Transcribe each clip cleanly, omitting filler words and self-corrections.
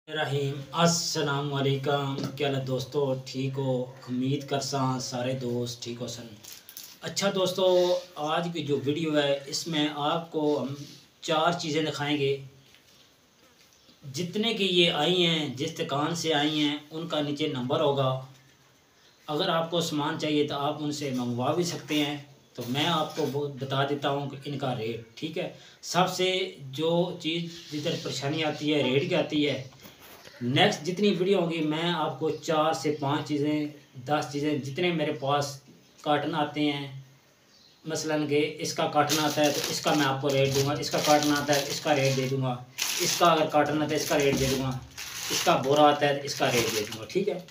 रहीम अस्सलाम वालेकुम। क्या हाल दोस्तों, ठीक हो? उम्मीद करसा सारे दोस्त ठीक हो सन। अच्छा दोस्तों, आज की जो वीडियो है इसमें आपको हम 4 चीज़ें दिखाएंगे। जितने की ये आई हैं, जिस दुकान से आई हैं, उनका नीचे नंबर होगा। अगर आपको सामान चाहिए तो आप उनसे मंगवा भी सकते हैं। तो मैं आपको बता देता हूँ कि इनका रेट, ठीक है। सबसे जो चीज़ जिधर परेशानी आती है रेट की आती है। नेक्स्ट जितनी वीडियो होगी मैं आपको 4 से 5 चीज़ें 10 चीज़ें जितने मेरे पास कार्टन आते हैं, मसलन कि इसका कार्टन आता है तो इसका मैं आपको रेट दूंगा, इसका कार्टन आता है इसका रेट दे दूंगा, इसका अगर कार्टन आता है इसका रेट दे दूंगा, इसका बोरा आता है इसका रेट दे दूंगा, ठीक है।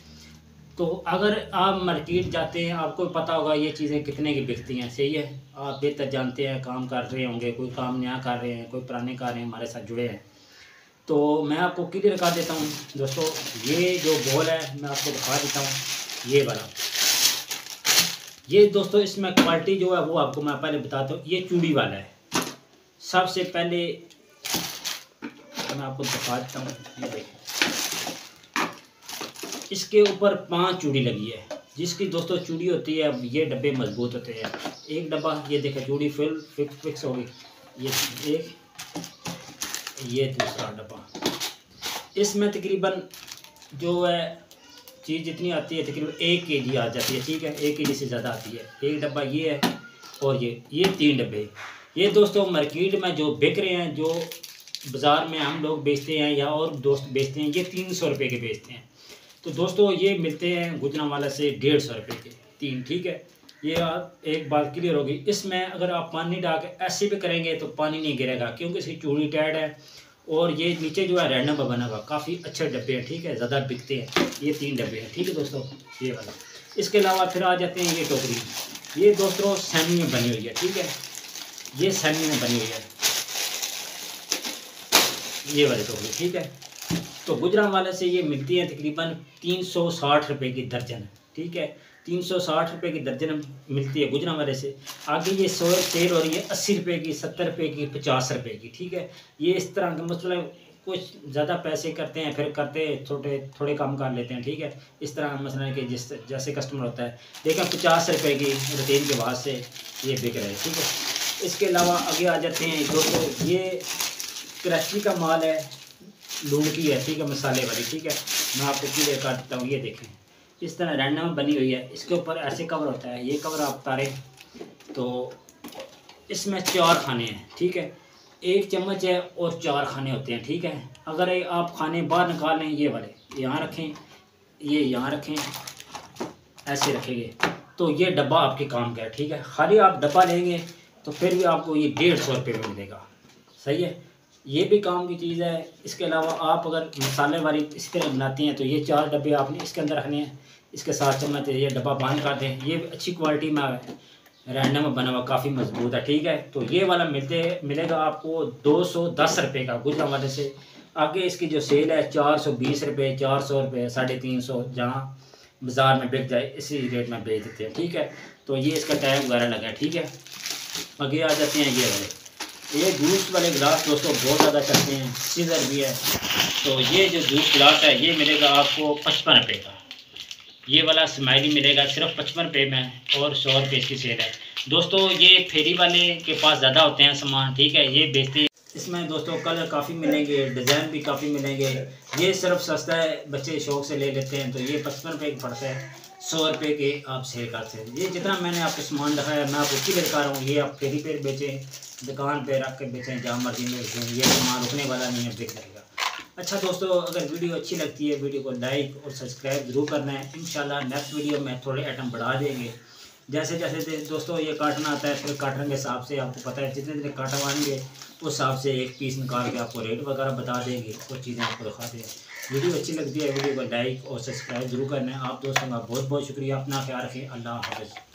तो अगर आप मार्केट जाते हैं आपको पता होगा ये चीज़ें कितने की बिकती हैं, सही है। आप बेहतर जानते हैं, काम कर रहे होंगे, कोई काम नया कर रहे हैं, कोई पुराने कर रहे हैं, हमारे साथ जुड़े हैं। तो मैं आपको क्लियर कर देता हूँ दोस्तों। ये जो बॉल है मैं आपको दिखा देता हूँ, ये वाला। ये दोस्तों इसमें क्वालिटी जो है वो आपको मैं पहले बताता हूँ। ये चूड़ी वाला है। सबसे पहले मैं आपको दिखा देता हूँ, ये देखिए इसके ऊपर 5 चूड़ी लगी है। जिसकी दोस्तों चूड़ी होती है, ये डब्बे मजबूत होते हैं। एक डब्बा ये देखिए चूड़ी फिक्स हो गई, ये एक, ये दूसरा डब्बा। इसमें तकरीबन जो है चीज़ जितनी आती है तकरीबन 1 kg आ जाती है, ठीक है। 1 kg से ज़्यादा आती है। एक डब्बा ये है और ये 3 डब्बे। ये दोस्तों मार्केट में जो बिक रहे हैं, जो बाज़ार में हम लोग बेचते हैं या और दोस्त बेचते हैं, ये 300 रुपये के बेचते हैं। तो दोस्तों ये मिलते हैं गुजरांवाला से 150 रुपये के 3, ठीक है। ये आप एक बात क्लियर होगी। इसमें अगर आप पानी डाल के ऐसे भी करेंगे तो पानी नहीं गिरेगा, क्योंकि इसकी चूड़ी टाइट है। और ये नीचे जो है रैंडम बना हुआ, काफ़ी अच्छे डब्बे हैं, ठीक है, ज़्यादा बिकते हैं। ये 3 डब्बे हैं, ठीक है दोस्तों, ये वाला। इसके अलावा फिर आ जाते हैं ये टोकरी। ये दोस्तों सेमी में बनी हुई है, ठीक है। ये सेमी में बनी हुई है, ये वाली टोकरी, ठीक है। तो गुजरांवाला से ये मिलती है तकरीबन 360 रुपये की दर्जन, ठीक है। 360 रुपये की दर्जन मिलती है गुजरांवाले से। आगे ये सेल हो रही है 80 रुपये की, 70 रुपये की, 50 रुपये की, ठीक है। ये इस तरह का मतलब कुछ ज़्यादा पैसे करते हैं, फिर करते थोड़े कम कर लेते हैं, ठीक है। इस तरह मसला कि जैसे कस्टमर होता है। लेकिन 50 रुपये की रिटेल के बाद से ये बिक रहे हैं, ठीक है। इसके अलावा आगे आ जाते हैं दोस्तों, ये कराची का माल है, लूणकी है, ठीक है, मसाले वाली, ठीक है। मैं आपको क्लियर कर देता हूँ। ये देखें इस तरह रैंडम बनी हुई है। इसके ऊपर ऐसे कवर होता है, ये कवर आप उतारें तो इसमें 4 खाने हैं, ठीक है। 1 चम्मच है और 4 खाने होते हैं, ठीक है। अगर आप खाने बाहर निकाल लें, ये वाले यहाँ रखें, ये यहाँ रखें, ऐसे रखेंगे तो ये डब्बा आपके काम का है, ठीक है। खाली आप डब्बा लेंगे तो फिर भी आपको ये 150 रुपये में मिलेगा, सही है। ये भी काम की चीज़ है। इसके अलावा आप अगर मसाले वाली इस तरह बनाती हैं तो ये 4 डब्बे आपने इसके अंदर रखने हैं। इसके साथ चम्मच ये डब्बा बंद कर दें। ये अच्छी क्वालिटी में रैंडम में बना हुआ, काफ़ी मजबूत है, ठीक है। तो ये वाला मिलेगा आपको 210 रुपये का गुजरांवाले से। आगे इसकी जो सेल है 420 रुपये, 400 रुपये, 350, जहाँ बाज़ार में बिक जाए इसी रेट में बेच देते हैं, ठीक है। तो ये इसका टैग वगैरह लगा है, ठीक है। आगे आ जाते हैं ये वाले। ये जूस वाले गिलास दोस्तों बहुत ज़्यादा चलते हैं, सीजर भी है। तो ये जो जूस गिलास है ये मिलेगा आपको 55 रुपये का। ये वाला स्माइली मिलेगा सिर्फ 55 रुपये में और 100 रुपये इसकी सेल है दोस्तों। ये फेरी वाले के पास ज़्यादा होते हैं सामान, ठीक है, ये बेचते हैं। इसमें दोस्तों कलर काफ़ी मिलेंगे, डिज़ाइन भी काफ़ी मिलेंगे। ये सिर्फ सस्ता है, बच्चे शौक से ले लेते हैं। तो ये 55 रुपये का पड़ता है, 100 रुपये के आप सेल करते हैं। ये जितना मैंने आपको सामान दिखाया मैं आपको क्लियर कर रहा हूँ। ये आप फेरी पे बेचें, दुकान पे रख के बेचें, जहाँ मर्जी में बेचें, ये सामान रुकने वाला नहीं है, बिक जाएगा। अच्छा दोस्तों, अगर वीडियो अच्छी लगती है वीडियो को लाइक और सब्सक्राइब ज़रूर करना है। इंशाल्लाह नेक्स्ट वीडियो में थोड़े आइटम बढ़ा देंगे। जैसे जैसे दोस्तों ये काटन आता है, फिर काटन के हिसाब से आपको पता है जितने जितने काटन आएंगे उस हिसाब से एक पीस निकाल के आपको रेट वगैरह बता देंगे, कुछ चीज़ें आपको दिखा देंगे। वीडियो अच्छी लगती है वीडियो को लाइक और सब्सक्राइब जरूर करना है। आप दोस्तों का बहुत बहुत शुक्रिया। अपना ख्याल रखें। अल्लाह हाफ़िज़।